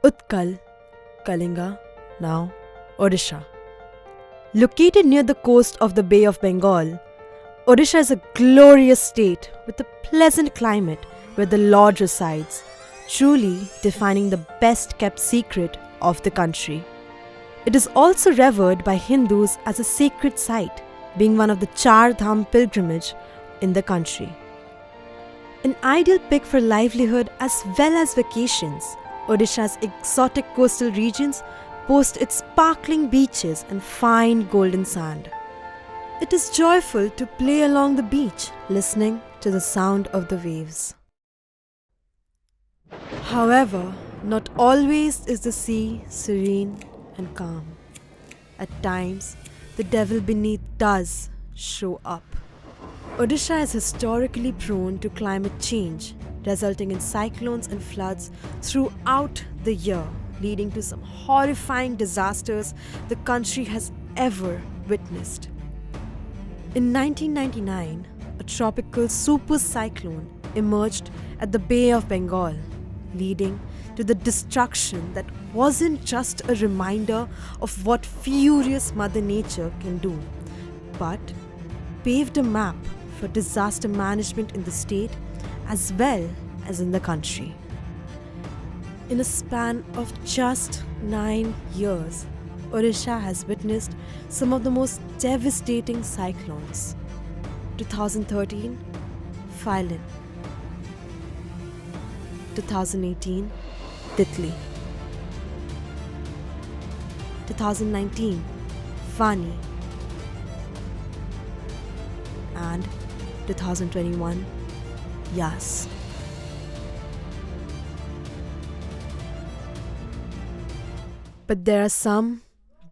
Utkal, Kalinga, now Odisha. Located near the coast of the Bay of Bengal, Odisha is a glorious state with a pleasant climate where the Lord resides, truly defining the best kept secret of the country. It is also revered by Hindus as a sacred site, being one of the Char Dham pilgrimage in the country. An ideal pick for livelihood as well as vacations, Odisha's exotic coastal regions boast its sparkling beaches and fine golden sand. It is joyful to play along the beach, listening to the sound of the waves. However, not always is the sea serene and calm. At times, the devil beneath does show up. Odisha is historically prone to climate change, resulting in cyclones and floods throughout the year, leading to some horrifying disasters the country has ever witnessed. In 1999, a tropical super cyclone emerged at the Bay of Bengal, leading to the destruction that wasn't just a reminder of what furious Mother Nature can do, but paved a map for disaster management in the state as well as in the country. In a span of just 9 years, Odisha has witnessed some of the most devastating cyclones. 2013, Phylin. 2018, Titli. 2019, Fani. And 2021, Yas. But there are some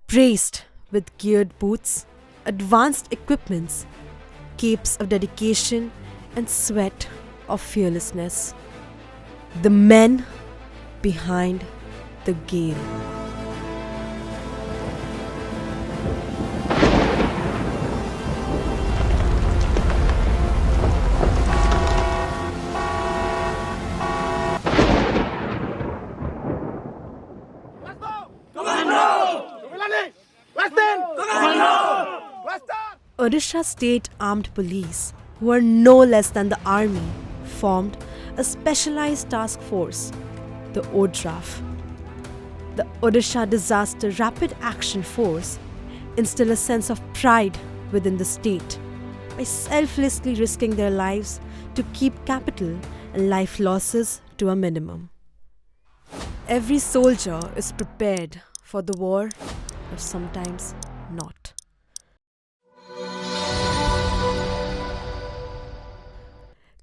braced with geared boots, advanced equipments, capes of dedication and sweat of fearlessness. The men behind the gale. Odisha State Armed Police, who are no less than the army, formed a specialized task force, the ODRAF. The Odisha Disaster Rapid Action Force instill a sense of pride within the state by selflessly risking their lives to keep capital and life losses to a minimum. Every soldier is prepared for the war, but sometimes not.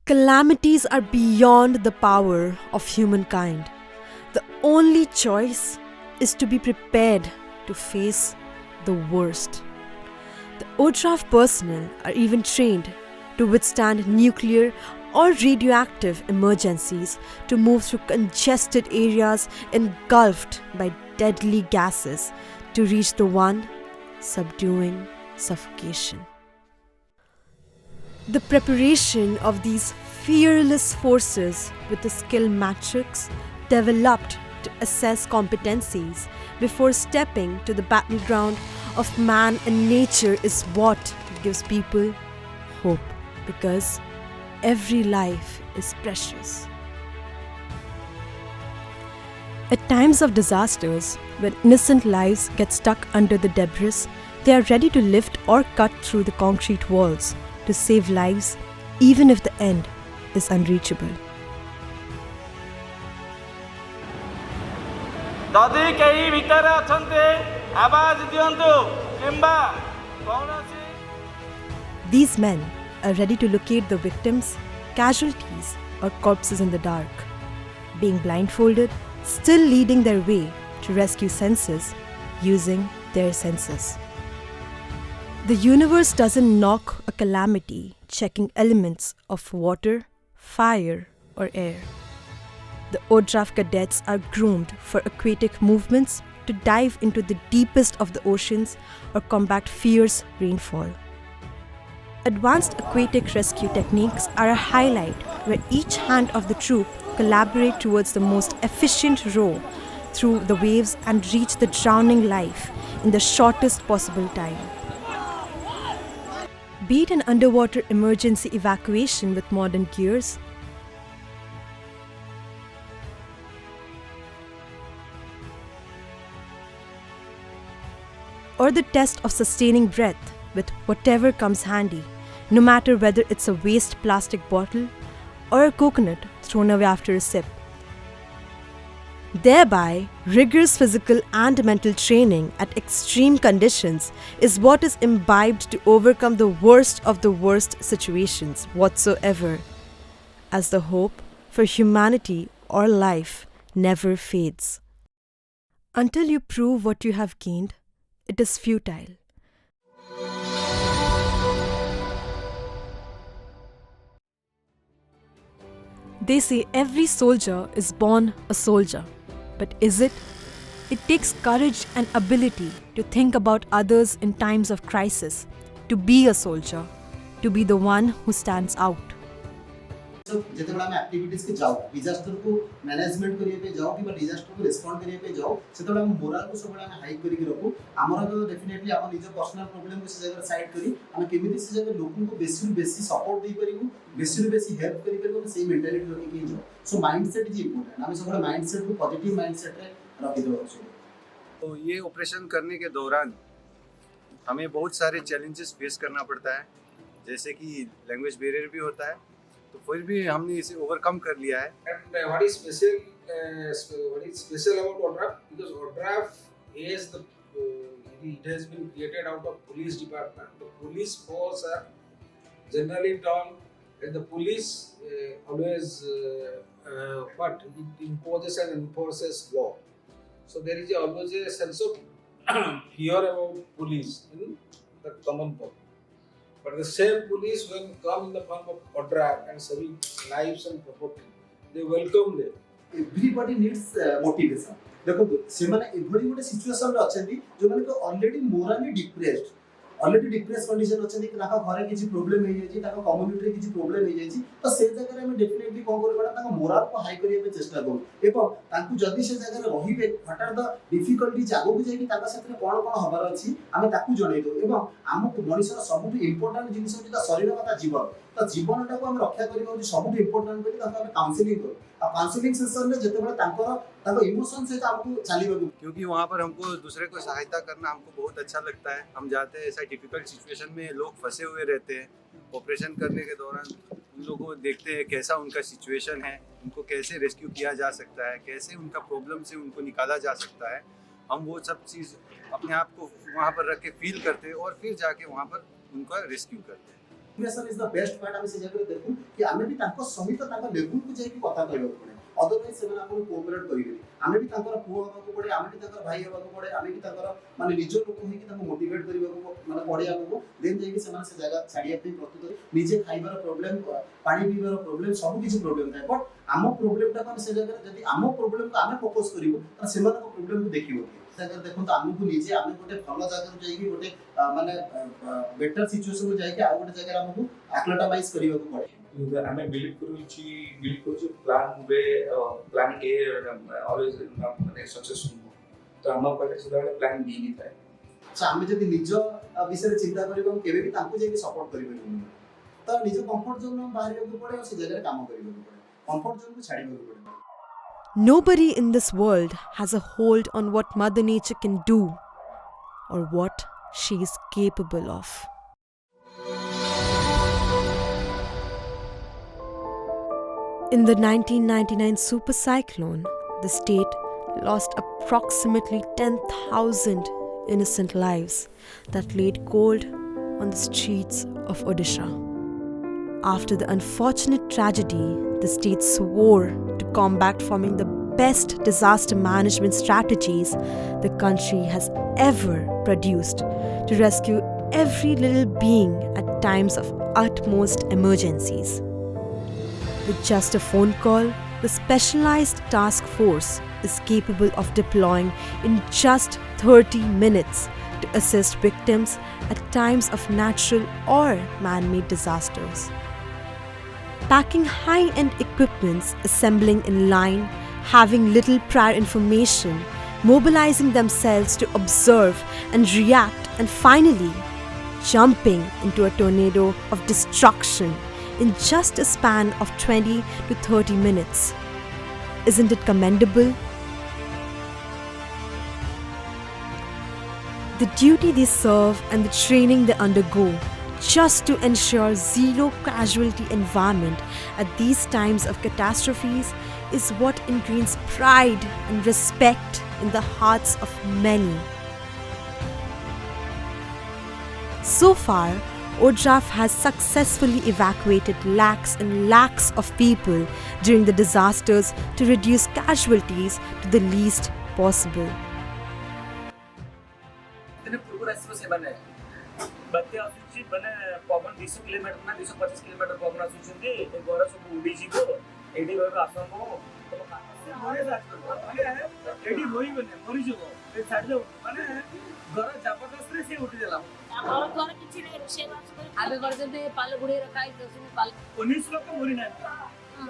Calamities are beyond the power of humankind. The only choice is to be prepared to face the worst. The ODRAF personnel are even trained to withstand nuclear or radioactive emergencies, to move through congested areas engulfed by deadly gases to reach the one subduing suffocation. The preparation of these fearless forces with a skill matrix developed to assess competencies before stepping to the battleground of man and nature is what gives people hope, because every life is precious. At times of disasters, when innocent lives get stuck under the debris, they are ready to lift or cut through the concrete walls to save lives, even if the end is unreachable. These men are ready to locate the victims, casualties, or corpses in the dark, being blindfolded, still leading their way to rescue senses using their senses. The universe doesn't knock a calamity checking elements of water, fire, or air. The ODRAF cadets are groomed for aquatic movements to dive into the deepest of the oceans or combat fierce rainfall. Advanced aquatic rescue techniques are a highlight where each hand of the troop collaborate towards the most efficient row through the waves and reach the drowning life in the shortest possible time. Be it an underwater emergency evacuation with modern gears, or the test of sustaining breath with whatever comes handy, no matter whether it's a waste plastic bottle or a coconut thrown away after a sip. Thereby, rigorous physical and mental training at extreme conditions is what is imbibed to overcome the worst of the worst situations whatsoever, as the hope for humanity or life never fades. Until you prove what you have gained, it is futile. They say every soldier is born a soldier. But is it? It takes courage and ability to think about others in times of crisis, to be a soldier, to be the one who stands out. So, जैसे बड़ा मैं activities के जाओ, disaster को management करिए पे जाओ कि डिजास्टर को रिस्पोंड करिए पे जाओ, से थोड़ा मोरल को सब बड़ा मैं हाई करी रखो, हमरा तो डेफिनेटली अपन निज पर्सनल प्रॉब्लम को से जगह साइड करी, हम केमिति से जगह लोगों को बेसी सपोर्ट दे परिबो, बेसी हेल्प करी परिबो, सेम मेंटालिटी रखी के जाओ. सो माइंडसेट इज इंपोर्टेंट. हम सब बड़ा माइंडसेट को पॉजिटिव माइंडसेट रे रखी दो. तो ये ऑपरेशन करने के दौरान हमें बहुत सारे चैलेंजेस फेस करना पड़ता है, जैसे कि लैंग्वेज बैरियर भी होता है, तो फिर भी हमने इसे ओवरकम कर लिया है. And what is special about ODRAF? Because ODRAF is it has been created out of police department. The police force are generally termed, and the police always it imposes and enforces law. So there is always a sense of fear about police in the common public. But the same police, when come in the form of ODRAF and serving lives and property, they welcome them. Everybody needs motivation. देखो से माने एभडी गोटे situation रे अछंती जो माने को already मोराली depressed condition अछंती कि ताका घरे किछि प्रॉब्लम हे जायछि, ताका कम्युनिटी रे किछि प्रॉब्लम हे जायछि, तो से जगह रे हम डेफिनेटली कोन करबा ताका मोराल को हाई करिया पे चेष्टा करू. एवं तांकु जदी से जगह रे रहिबे व्हाट आर द डिफिकल्टी जागो को जाय कि ताका साथे कोन कोन हबार अछि हम ताकु जणै दो. एवं हमको मनुष्यर सबुठ इंपोर्टेंट जिनिस होछि ता शरीर का जीवन, ता जीवनटा को हम रक्षा करिबा होछि सबुठ इंपोर्टेंट बोली ताका हम काउंसलिंग करू. आ काउंसलिंग सेशन रे जते बडा ताको इमोशन से हमको चालीबा, क्योंकि वहाँ पर हमको दूसरे को सहायता करना हमको बहुत अच्छा लगता है. हम जाते हैं ऐसा डिफिकल्ट सिचुएशन में, लोग फंसे हुए रहते हैं. ऑपरेशन करने के दौरान उन लोगों को देखते हैं कैसा उनका सिचुएशन है, उनको कैसे रेस्क्यू किया जा सकता है, कैसे उनका प्रॉब्लम से उनको निकाला जा सकता है. हम वो सब चीज़ अपने आप को वहाँ पर रख के फील करते हैं और फिर जाके वहाँ पर उनका रेस्क्यू करते हैं. Motivation is the best part. हम से जगह देखू कि हमें भी ताको सहित ताको लेवल को जाई कि कथा कहबो पड़े, अदरवाइज से आपन कोऑपरेट करिबे. हमें भी ताकर पुओ होबा को पड़े, हमें भी ताकर भाई होबा को पड़े, हमें भी ताकर माने निज लोक होई कि ताको मोटिवेट करबा को माने पड़िया को देन जाई कि से जगह छाड़िया पे प्रस्तुत निजे खाइबार प्रॉब्लम, पानी पीबार प्रॉब्लम, सब किछि प्रॉब्लम थाए. बट आम प्रॉब्लम ता हम से जगह जदी आम प्रॉब्लम को आमे फोकस करिवो त सेमान को प्रॉब्लम को देखिवो. जगह देखो तो हमको निजे आमे गोटे भलो जगह जाई कि गोटे माने बेटर सिचुएशन को जाई कि आ गोटे जगह हमको एक्लेटामाइज करिवो को पड़े. हमें बिलीव करू plan B plan A always माने सक्सेसफुल हो, तो हम पाखे सदाबेले प्लान बी नहीं थाए. अच्छा हमें जदी निज विषय चिंता करिबो हम केबे भी तांको जाई सपोर्ट करिबो, तो निज कंफर्ट जोन में बाहर को पड़े और से जगह काम करिबो पड़े, कंफर्ट जोन को छाड़िबो पड़े. Nobody in this world has a hold on what Mother Nature can do or what she is capable of. In the 1999 Super Cyclone, the state lost approximately 10,000 innocent lives that laid cold on the streets of Odisha. After the unfortunate tragedy, the state swore to combat forming the best disaster management strategies the country has ever produced to rescue every little being at times of utmost emergencies. With just a phone call, the specialized task force is capable of deploying in just 30 minutes to assist victims at times of natural or man-made disasters. Packing high-end equipments, assembling in line, having little prior information, mobilizing themselves to observe and react, and finally jumping into a tornado of destruction in just a span of 20 to 30 minutes. Isn't it commendable? The duty they serve and the training they undergo just to ensure zero casualty environment at these times of catastrophes is what ingrains pride and respect in the hearts of many. So far, ODRAF has successfully evacuated lakhs and lakhs of people during the disasters to reduce casualties to the least possible. ବାତ୍ୟା ଆସୁଛି ମାନେ ପବନ 200 kilometre ନା 225 kilometre ପବନ ଆସୁଛନ୍ତି ଏ ଘର ସବୁ ଉଡ଼ିଯିବ ଏଠି ରହିବ ଆସମ ଏଠି ରହିବନି ମରିଯିବ ଏ ଛାଡ଼ିଦେବ ମାନେ ଘର ଜବରଦସ୍ତରେ ସେ ଉଠିଦେଲା ଆମର ଘର କିଛି ନାହିଁ ରୋଷେଇ ବାସ କରି ଆବେ କରିଛନ୍ତି ପାଲ ଗୁଡେଇ ରଖା ହେଇଛନ୍ତି ପାଲ 19 ଲୋକ ମରିନାହାନ୍ତି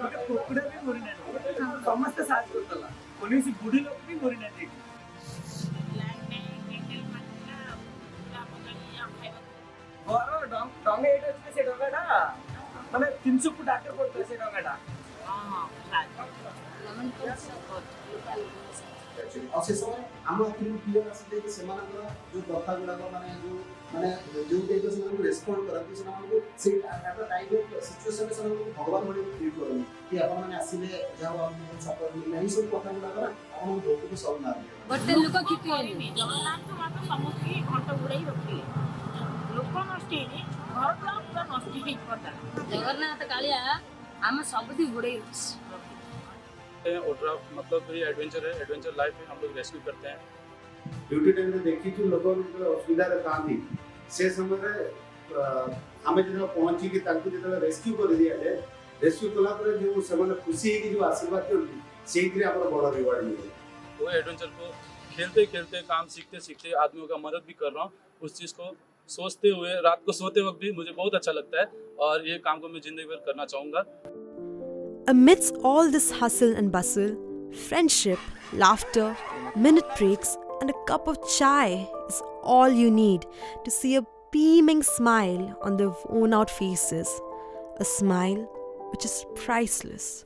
ଗୋଟେ କୁକୁଡ଼ା ବି ମରିନାହାନ୍ତି ସମସ୍ତେ ସାହାଯ୍ୟ କରିଦେଲା 19 ବୁଢ଼ୀ ଲୋକ ବି ମରିନାହାନ୍ତି ଘର ଡଙ୍ଗା ଏଇଟା ଅଛି ସେ ଡଙ୍ଗାଟା ମାନେ 300 ଫୁଟ ଆଗରେ ପଡୁଥିଲା ସେ ଡଙ୍ଗାଟା ଆଉ ସେ ସମୟରେ ଆମ ଆଖିରୁ କ୍ଲିୟର ଆସିଯାଏ କି ସେମାନଙ୍କର ଯୋଉ କଥା ଗୁଡାକ ମାନେ ଯୋଉ ଟାଇପର ସେମାନଙ୍କୁ ରେସ୍ପଣ୍ଡ କରନ୍ତି ସେମାନଙ୍କୁ ସେଇ ଟାଇପ ଅଫ ସିଚୁଏସନରେ ସେମାନଙ୍କୁ ଭଗବାନ ଭଳି ଟ୍ରିଟ୍ କରନ୍ତି କି ଆପଣମାନେ ଆସିଲେ ଯାହା ଆମକୁ ସପୋର୍ଟ ମିଳିଲା ଏହି ସବୁ କଥା ଗୁଡାକ ନା ଆପଣଙ୍କୁ ବହୁତ ସଲ୍ଭ ମାରିବେ ଗୋଟେ ଲୋକ କିଛି ହେଇନି ଜଗନ୍ନାଥ ମାତ୍ର ସମସ୍ତେ ଘଣ୍ଟ ଉଡ଼େଇ ରଖିଲେ ଲୋକ ନଷ୍ଟ ହେଇନି ଘର ଦ୍ୱାର ପୁରା ନଷ୍ଟ ହେଇ ପଡିଲା ଜଗନ୍ନାଥ କାଳିଆ ଆମେ ସବୁଠି ଉଡ଼େଇ ODRAF मतलब ये एडवेंचर है एडवेंचर लाइफ में हम लोग रेस्क्यू करते हैं ड्यूटी टाइम रे देखी कि लोग असुविधा रे थांती से समय रे हमें जो पहुंची कि तांको जो रेस्क्यू कर दिया जाए रेस्क्यू कला पर जो ସେମାନେ खुशी है कि जो आशीर्वाद करती सेही रे हमर बड़ रिवार्ड मिले वो एडवेंचर को खेलते खेलते काम सीखते सीखते आदमियों का मदद भी कर रहा हूँ उस चीज़ को सोचते हुए रात को सोते वक्त भी मुझे बहुत अच्छा लगता है और ये काम को मैं जिंदगी भर करना चाहूँगा Amidst all this hustle and bustle, friendship, laughter, minute breaks, and a cup of chai is all you need to see a beaming smile on their worn out faces. A smile which is priceless.